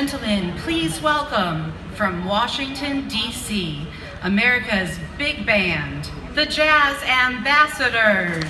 gentlemen, please welcome from Washington, D.C., America's big band, the Jazz Ambassadors.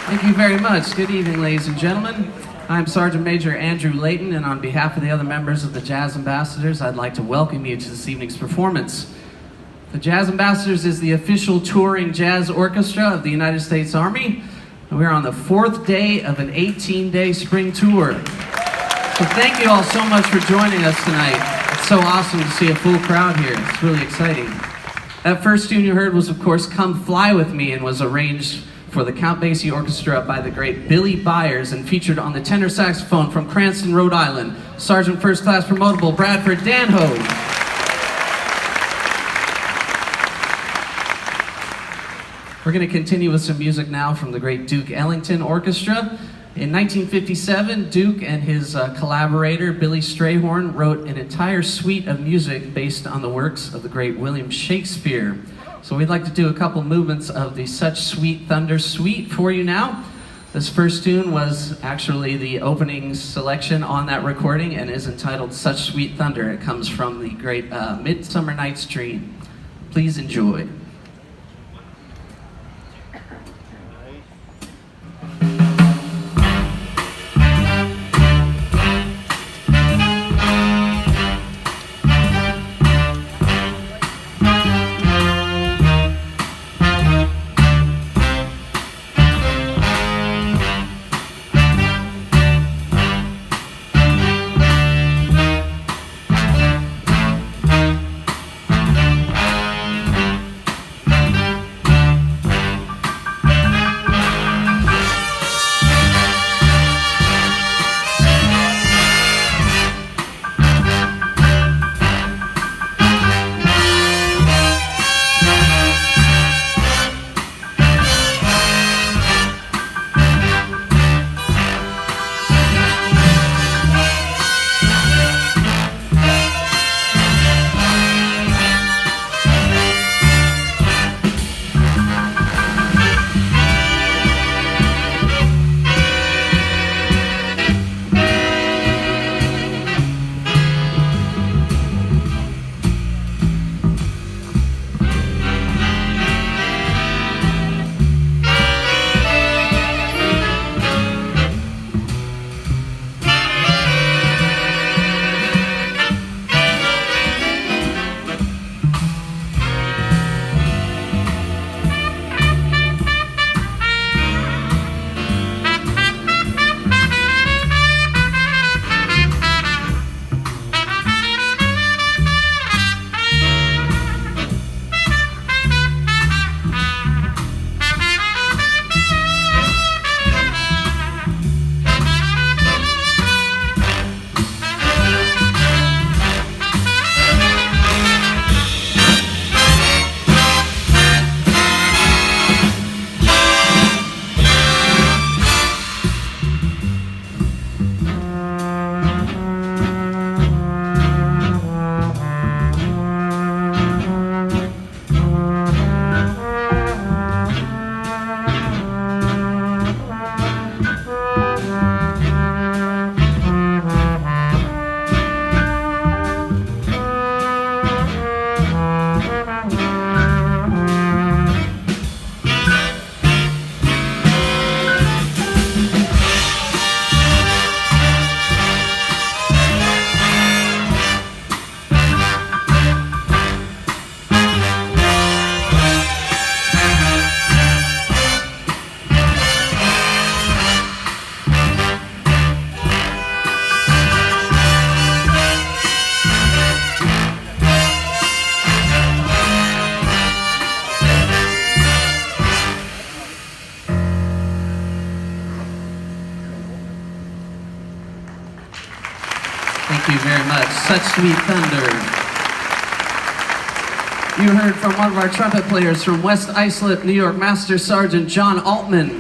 Thank you very much. Good evening, ladies and gentlemen. I'm Sergeant Major Andrew Layton, and on behalf of the other members of the Jazz Ambassadors, I'd like to welcome you to this evening's performance. The Jazz Ambassadors is the official touring jazz orchestra of the United States Army, and we're on the 4th day of an 18-day spring tour. So thank you all so much for joining us tonight. It's so awesome to see a full crowd here. It's really exciting. That first tune you heard was, of course, Come Fly With Me, and was arranged for the Count Basie Orchestra by the great Billy Byers, and featured on the tenor saxophone from Cranston, Rhode Island, Sergeant First Class Promotable Bradford Danho. We're going to continue with some music now from the great Duke Ellington Orchestra. In 1957, Duke and his collaborator, Billy Strayhorn, wrote an entire suite of music based on the works of the great William Shakespeare. So we'd like to do a couple movements of the Such Sweet Thunder Suite for you now. This first tune was actually the opening selection on that recording and is entitled Such Sweet Thunder. It comes from the great Midsummer Night's Dream. Please enjoy. you very much. Such Sweet Thunder. You heard from one of our trumpet players from West Islip, New York, Master Sergeant John Altman.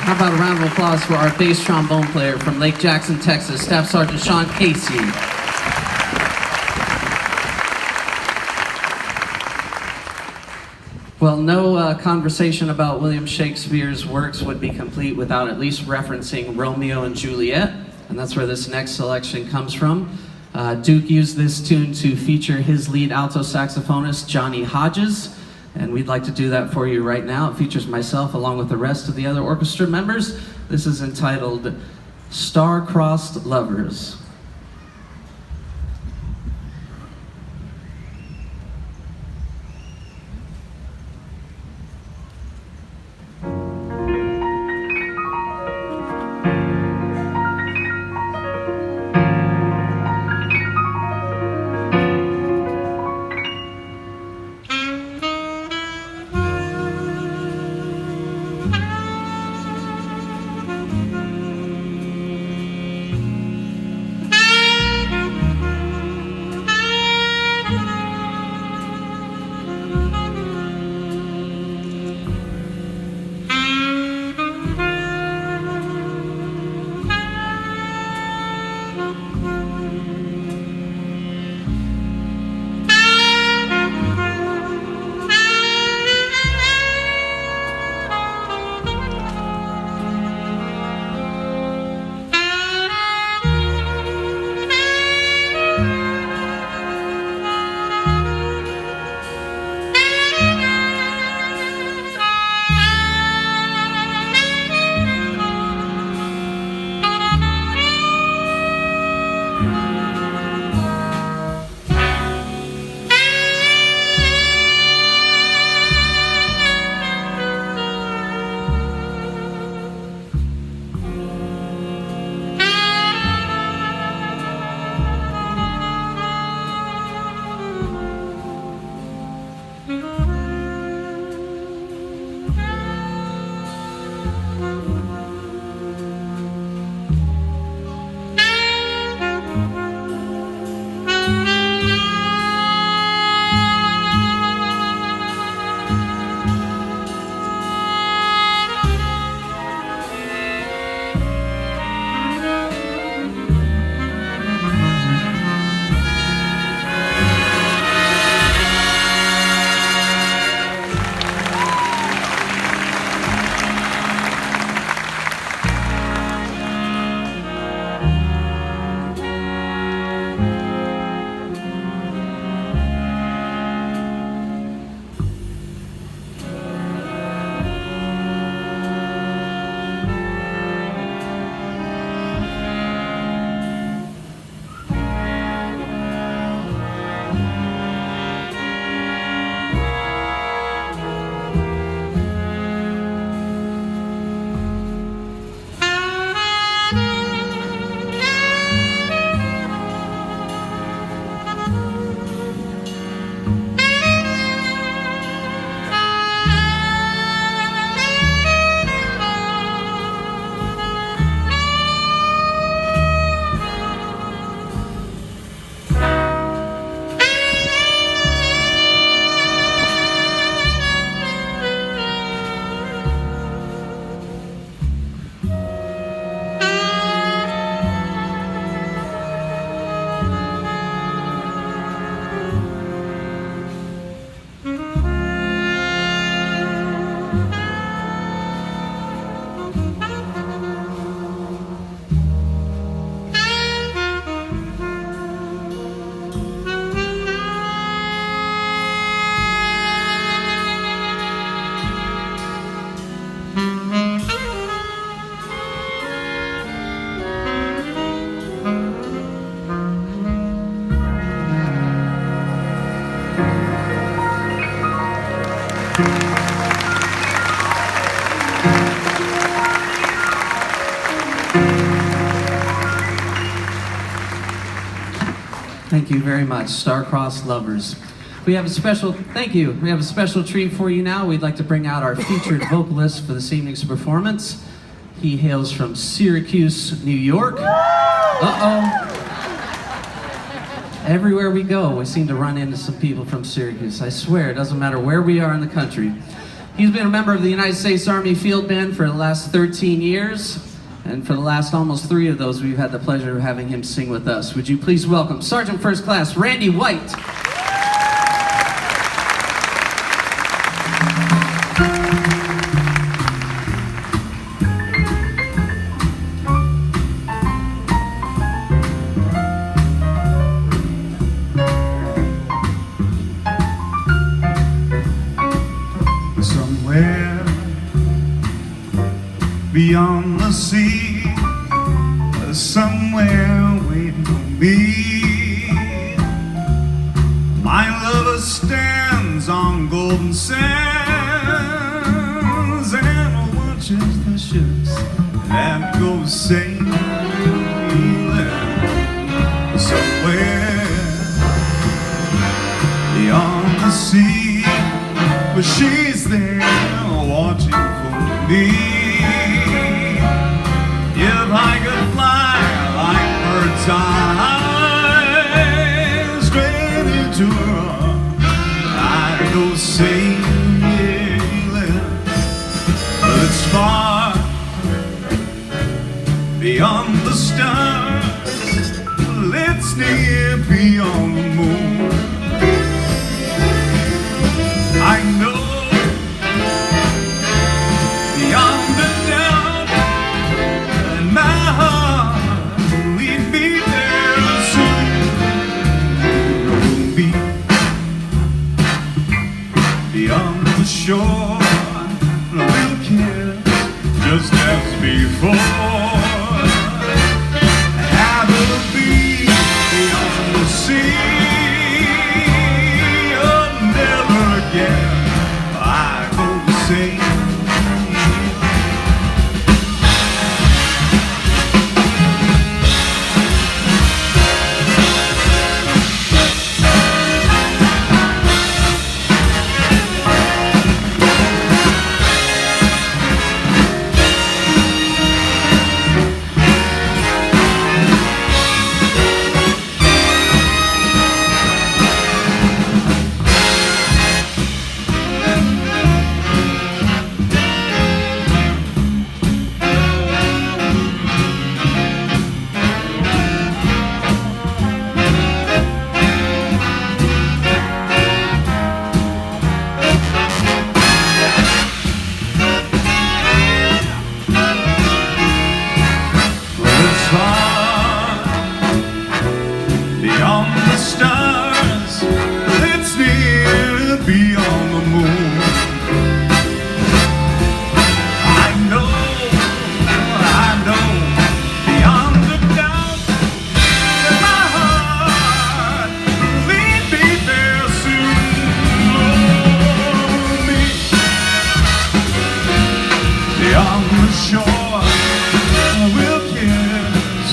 How about a round of applause for our bass trombone player from Lake Jackson, Texas, Staff Sergeant Sean Casey. Well, no conversation about William Shakespeare's works would be complete without at least referencing Romeo and Juliet, and that's where this next selection comes from. Duke used this tune to feature his lead alto saxophonist, Johnny Hodges, and we'd like to do that for you right now. It features myself along with the rest of the other orchestra members. This is entitled Star-Crossed Lovers. Thank you very much, Star-Crossed Lovers. We have a special, thank you. We have a special treat for you now. We'd like to bring out our featured vocalist for this evening's performance. He hails from Syracuse, New York. Uh-oh. Everywhere we go, we seem to run into some people from Syracuse. I swear, it doesn't matter where we are in the country. He's been a member of the United States Army Field Band for the last 13 years, and for the last almost 3 of those, we've had the pleasure of having him sing with us. Would you please welcome Sergeant First Class Randy White. Beyond the sea, somewhere waiting for me. My lover stands on golden sands and watches the ships that go sailing. Somewhere beyond the sea, but she's there watching for me. If I could fly like bird's eye straight into her arms, I'd go sailing. But it's far beyond the stars, it's near beyond the moon. I know beyond the doubt, my heart will lead me there soon. We'll be beyond the shore, we'll kiss just as before. I will be beyond the sea, oh, never again I go the same.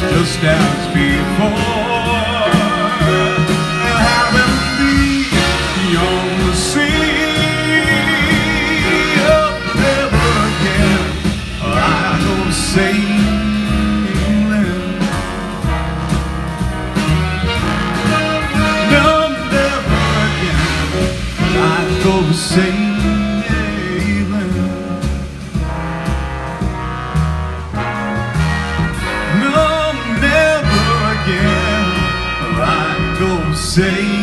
Just as before, having me beyond the sea, oh, never again I go sailing. No, never again I go sailing.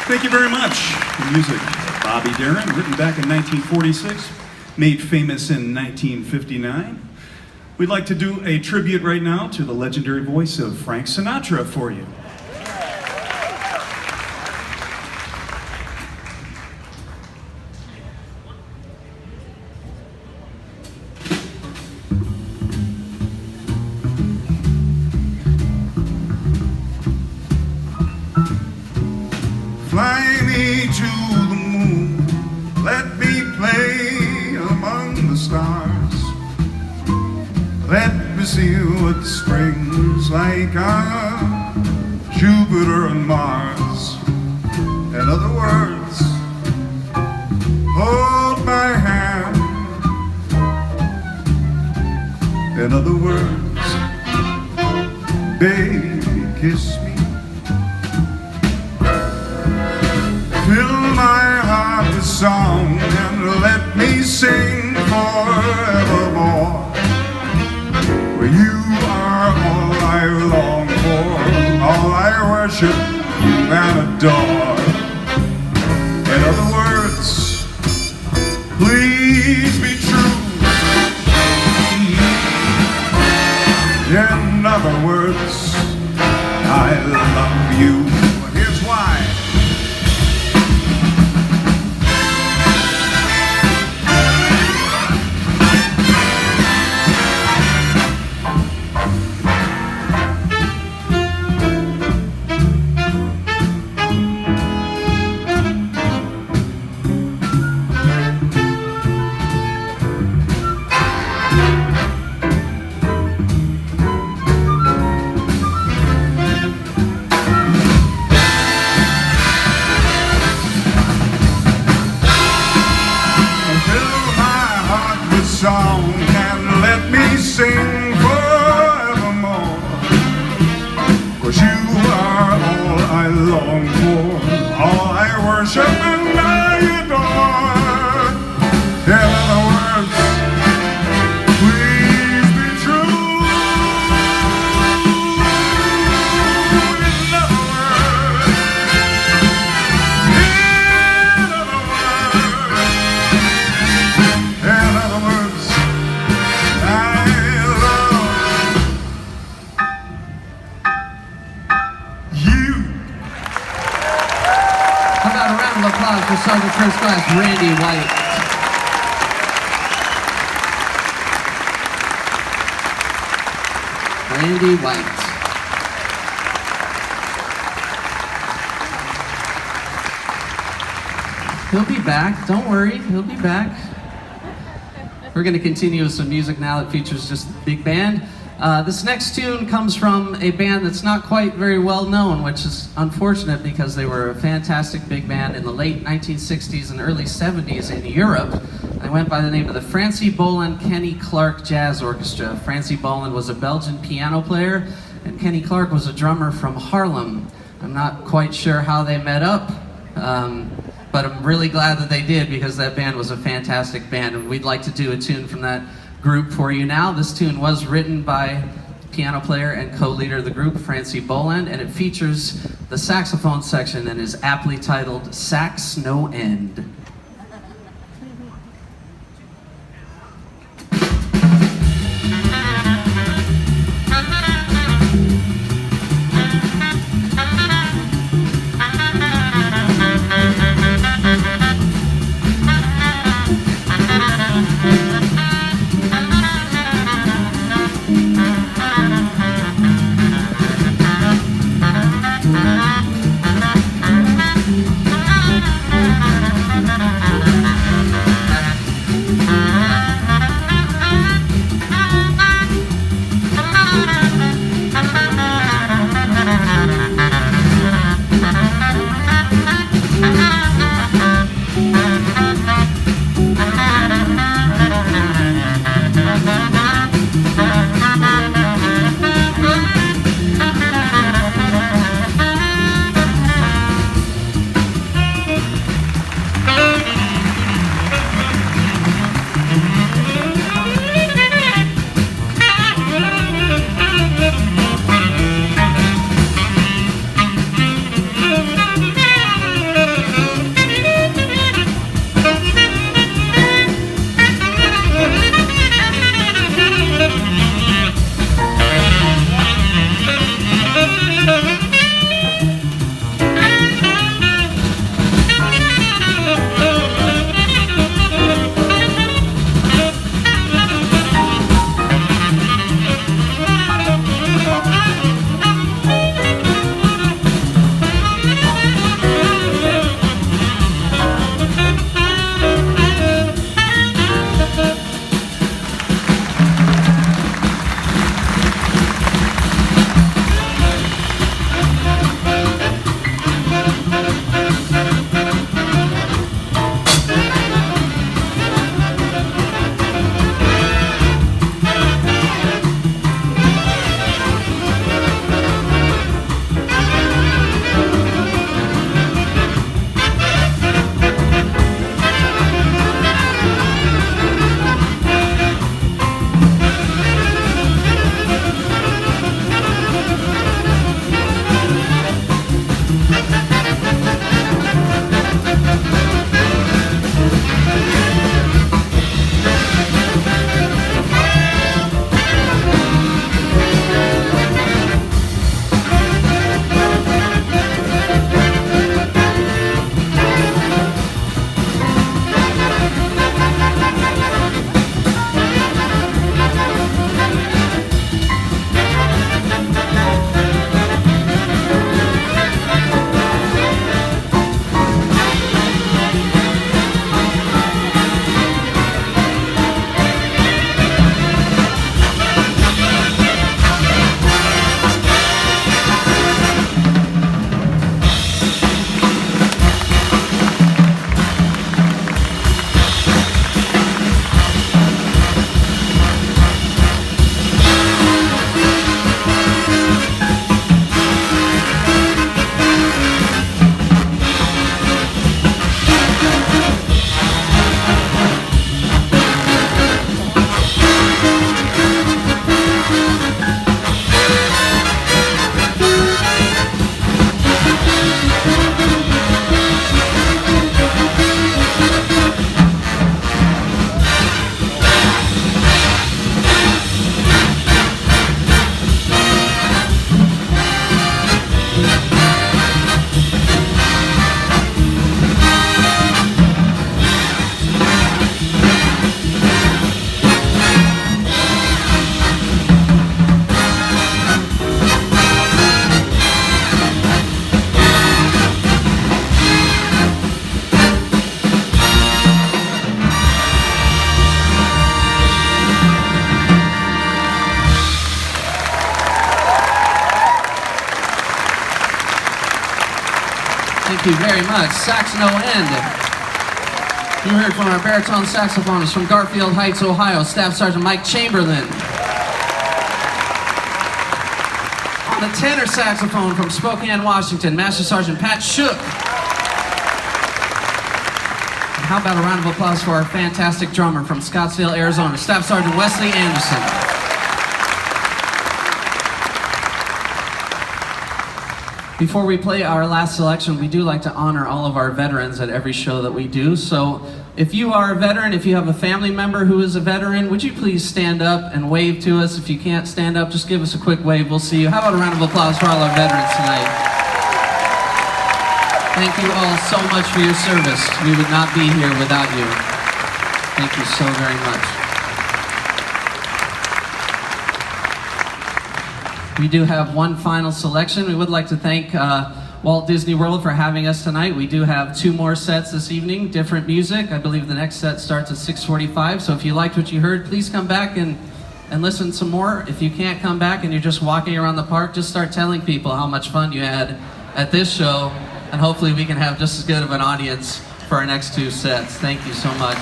Thank you very much. The music, Bobby Darin, written back in 1946, made famous in 1959. We'd like to do a tribute right now to the legendary voice of Frank Sinatra for you. Fly me to the moon, let me play among the stars. me see what spring's like on Jupiter and Mars. In other words, hold my hand. In other words, baby, kiss me. Fill my heart with song and let me sing forevermore. For you are all I long for, all I worship and adore. In other words, please be true. In other words, I love you. Here's why. Song and let me sing forevermore. 'Cause you are all I long for, all I worship and I adore. In other words, please be true. In other words, in other words, applause for Sergeant First Class Randy White. Randy White. He'll be back. Don't worry. He'll be back. We're going to continue with some music now that features just the big band. This next tune comes from a band that's not quite very well known, which is unfortunate because they were a fantastic big band in the late 1960s and early 70s in Europe. They went by the name of the Francie Boland Kenny Clark Jazz Orchestra. Francie Boland was a Belgian piano player, and Kenny Clark was a drummer from Haarlem. I'm not quite sure how they met up, but I'm really glad that they did because that band was a fantastic band, and we'd like to do a tune from that group for you now. This tune was written by piano player and co-leader of the group, Francie Boland, and it features the saxophone section and is aptly titled Sax No End. Thank you very much. Sax no end. You heard from our baritone saxophonist from Garfield Heights, Ohio, Staff Sergeant Mike Chamberlain. On the tenor saxophone from Spokane, Washington, Master Sergeant Pat Shook. And how about a round of applause for our fantastic drummer from Scottsdale, Arizona, Staff Sergeant Wesley Anderson. Before we play our last selection, we do like to honor all of our veterans at every show that we do. So if you are a veteran, if you have a family member who is a veteran, would you please stand up and wave to us? If you can't stand up, just give us a quick wave. We'll see you. How about a round of applause for all our veterans tonight? Thank you all so much for your service. We would not be here without you. Thank you so very much. We do have one final selection. We would like to thank Walt Disney World for having us tonight. We do have 2 more sets this evening, different music. I believe the next set starts at 6:45. So if you liked what you heard, please come back and listen some more. If you can't come back and you're just walking around the park, just start telling people how much fun you had at this show, and hopefully we can have just as good of an audience for our next 2 sets. Thank you so much.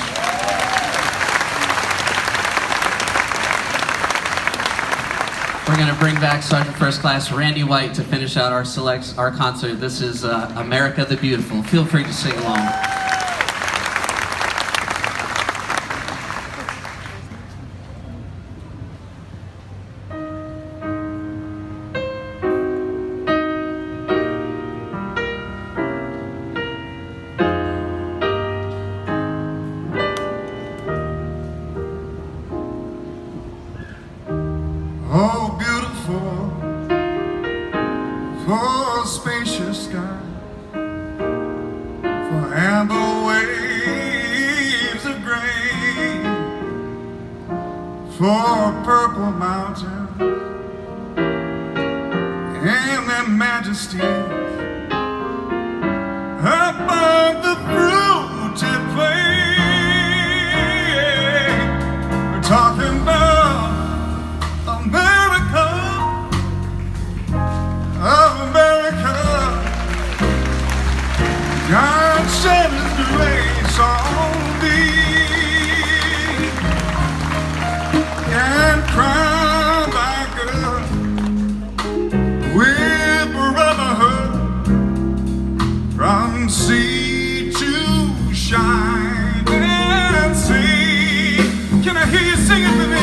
We're going to bring back Sergeant First Class Randy White to finish out our concert. This is America the Beautiful. Feel free to sing along. Oh, beautiful, for a spacious sky, for amber waves of grain, for purple mountains and their majesty above the fruited plain. We're talking about America, America, God shed His grace on thee and crown thy good with brotherhood from sea to shining sea. Can I hear you singing with me?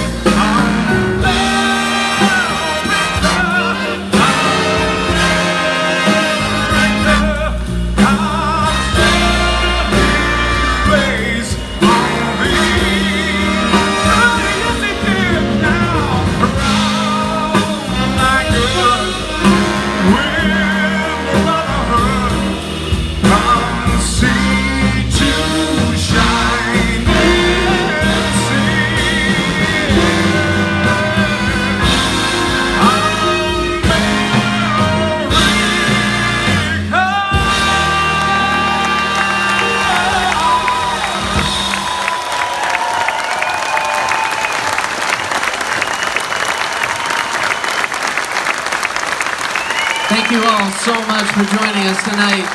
Thank you all so much for joining us tonight.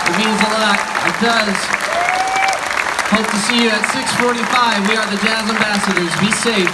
It means a lot. It does. Hope to see you at 6:45. We are the Jazz Ambassadors. Be safe.